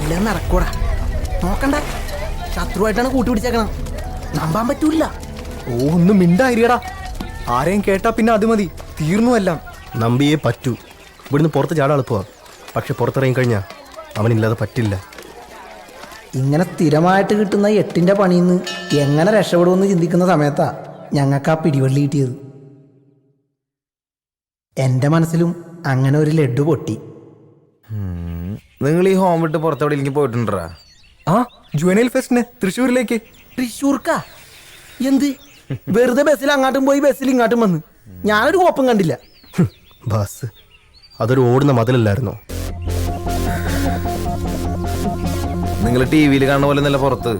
വല്ലതും നടക്കൂടാ. നോക്കണ്ട, ശത്രുവായിട്ടാണ് കൂട്ടുപിടിച്ചേക്കണം. നമ്പാൻ പറ്റൂല. ഓ, ഒന്നും മിണ്ടായിരിക്കടാ. ആരെയും കേട്ടാ പിന്നെ അത് മതി, തീർന്നു എല്ലാം. നമ്പിയേ പറ്റൂ. ഇവിടുന്ന് പുറത്ത് ചാടാൻ എളുപ്പമാ, പക്ഷെ പുറത്തിറങ്ങിക്കഴിഞ്ഞാൽ അവനില്ലാതെ പറ്റില്ല. ഇങ്ങനെ സ്ഥിരമായിട്ട് കിട്ടുന്ന 8ന്റെ പണിയിൽ നിന്ന് എങ്ങനെ രക്ഷപ്പെടുമെന്ന് ചിന്തിക്കുന്ന സമയത്താ ഞങ്ങൾക്ക് ആ പിടിവള്ളി കിട്ടിയത്. എൻ്റെ മനസ്സിലും അങ്ങനെ ഒരു ലഡ്ഡു പൊട്ടി. നിങ്ങൾ ഈ ഹോം വിട്ട് പുറത്തെവിടെയെങ്കിലും പോയിട്ടുണ്ടാ? ആ, ജുവനൈൽ ഫെസ്റ്റിന് തൃശ്ശൂരിലേക്ക്. തൃശ്ശൂർക്കാ? എന്ത് വെറുതെ ബസ്സിൽ അങ്ങോട്ടും പോയി ബസ്സിൽ ഇങ്ങോട്ടും വന്ന് ഞാനൊരു കോപ്പം കണ്ടില്ല. ബസ് അതൊരു ഓടുന്ന മതിലല്ലായിരുന്നോ? നിങ്ങൾ ടി വിയിൽ കാണുന്ന പോലെ നല്ല പുറത്ത്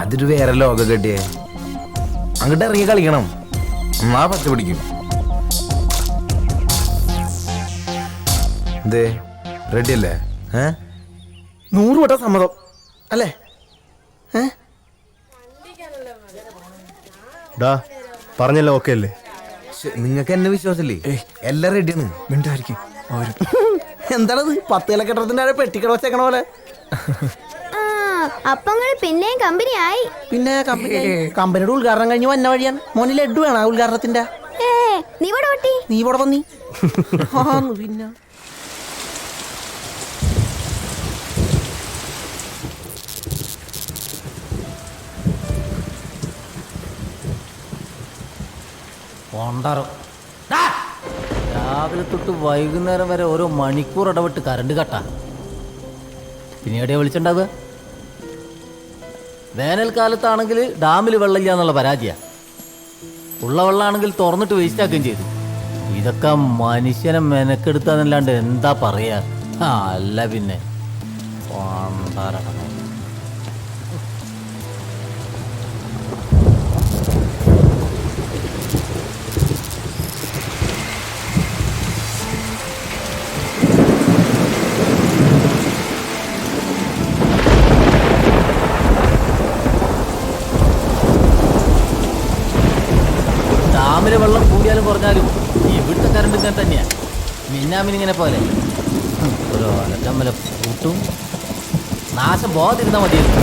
അതൊരു വേറെ ലോകം കെട്ടിയേ. അങ്ങോട്ട് ഇറങ്ങി കളിക്കണം, എന്നാ പച്ച പിടിക്കും. എന്തേ, റെഡി അല്ലേ? 100 വട്ടം സമ്മതം അല്ലേ? ഡാ പറഞ്ഞല്ലോ, ഓക്കെ അല്ലേ? നിങ്ങൾക്ക് എന്നെ വിശ്വാസമില്ലേ? എല്ലാം റെഡിയാണ്. മിണ്ടായിരിക്കും അവരും. എന്താണത് 10 ഇലക്കെട്ടത്തിന്റെ പെട്ടിക്കട വെച്ചേക്കണ പോലെ? അപ്പങ്ങൾ പിന്നെയും കമ്പനി ആയി. പിന്നെ കമ്പനിയുടെ ഉദ്ഘാടനം കഴിഞ്ഞ് വന്ന വഴിയാണ്. മോനിൽ ലഡ്ഡു വേണം ആ ഉദ്ഘാടനത്തിന്റെ. നീ ഇവിടെ വന്നി പിന്നെ രാവിലെ തൊട്ട് വൈകുന്നേരം വരെ ഓരോ മണിക്കൂർ ഇടവിട്ട് കറണ്ട് കട്ടാ. പിന്നെ എവിടെയാ വിളിച്ചിട്ടുണ്ടാവുക? വേനൽക്കാലത്താണെങ്കിൽ ഡാമിൽ വെള്ളമില്ല എന്നുള്ള പരാതിയ. ഉള്ള വെള്ളമാണെങ്കിൽ തുറന്നിട്ട് വേസ്റ്റ് ആക്കുകയും ചെയ്തു. ഇതൊക്കെ മനുഷ്യനെ മെനക്കെടുത്താന്നല്ലാണ്ട് എന്താ പറയാ? അല്ല പിന്നെ ഡാമിലെ വെള്ളം കൂടിയാലും കുറഞ്ഞാലും ഇവിടുത്തെ കറണ്ട് ഇങ്ങനെ തന്നെയാണ്. മിന്നാമിനിങ്ങനെ പോലെ ഓരോ അലക്കമ്മല കൂട്ടും. നാശം പോകാതിരുന്നാൽ മതിയായിരുന്നു.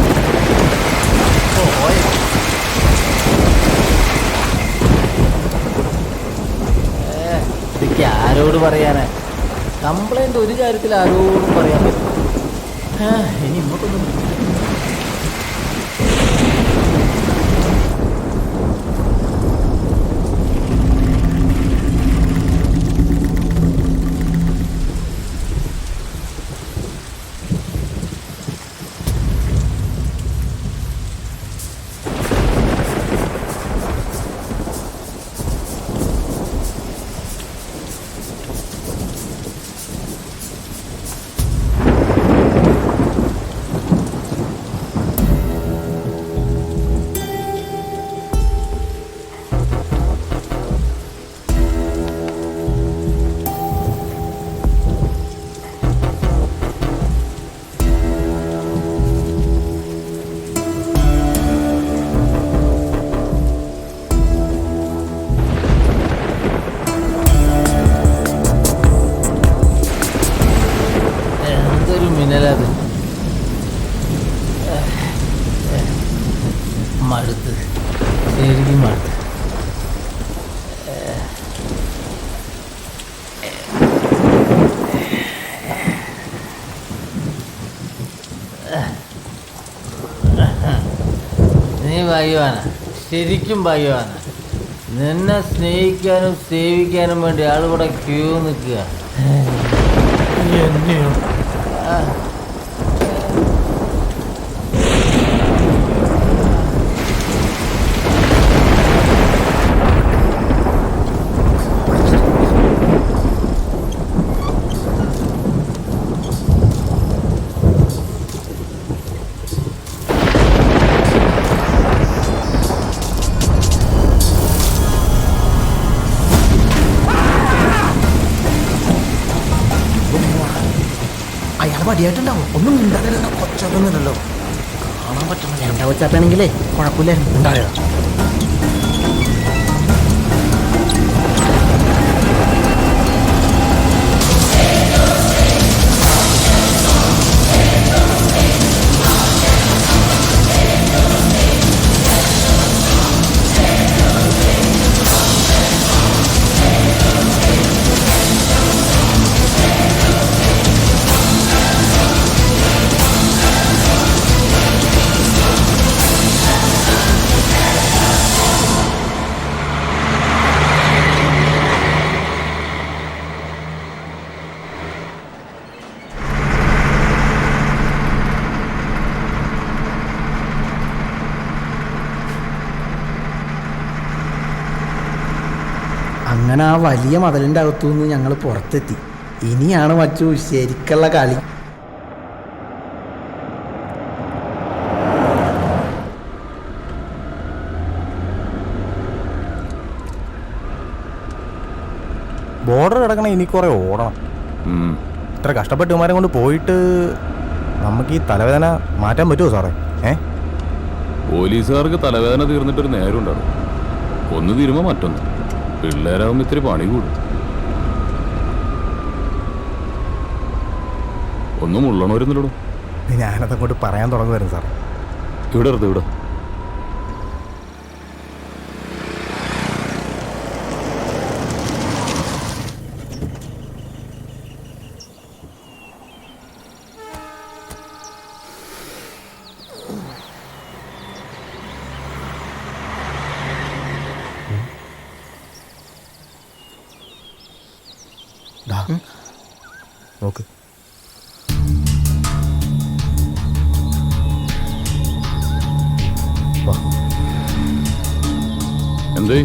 ഇതൊക്കെ ആരോട് പറയാനാ? കംപ്ലൈൻറ്റ് ഒരു കാര്യത്തിൽ ആരോടും പറയാൻ പറ്റും. ഇനി ഇങ്ങോട്ടൊന്നും മിന്നലത് മടുത്ത്, ശരിക്കും മടുത്ത്. നീ ഭാഗ്യവാന, ശരിക്കും ഭാഗ്യവാന. നിന്നെ സ്നേഹിക്കാനും സേവിക്കാനും വേണ്ടി ആളുകൂടെ ക്യൂ നിൽക്കുക. എന്നെയോ? അയാൾ പടിയായിട്ടുണ്ടാവും. ഒന്നും മിണ്ടാതെ കൊച്ചൊന്നുമില്ലല്ലോ, കാണാൻ പറ്റണം. എന്താ കൊച്ചാപ്പാണെങ്കിലേ കുഴപ്പമില്ലായിരുന്നു. ഉണ്ടാകുക അങ്ങനെ ആ വലിയ മതിലിൻ്റെ അകത്തുനിന്ന് ഞങ്ങൾ പുറത്തെത്തി. ഇനിയാണ് മച്ചു ശരിക്കുള്ള കളി. ബോർഡർ കിടക്കണ ഇനി കുറെ ഓടണം. ഇത്ര കഷ്ടപ്പെട്ട് ഇവന്മാരെ കൊണ്ട് പോയിട്ട് നമുക്ക് ഈ തലവേദന മാറ്റാൻ പറ്റുമോ സാറേ? പോലീസുകാർക്ക് തലവേദന തീർന്നിട്ടൊരു നേരം ഉണ്ടാവും. ഒന്ന് തീരുമ്പോൾ മറ്റൊന്ന്. പിള്ളേരാകുമ്പോൾ ഇത്തിരി പണി കൂടും. ഒന്നും ഉള്ളണവരുന്നില്ലടോ. ഞാനതങ്ങോട്ട് പറയാൻ തുടങ്ങുമായിരുന്നു സാറേ. ഇവിടെ എടുത്ത് ഇവിടെ. നോക്ക്. എന്തേ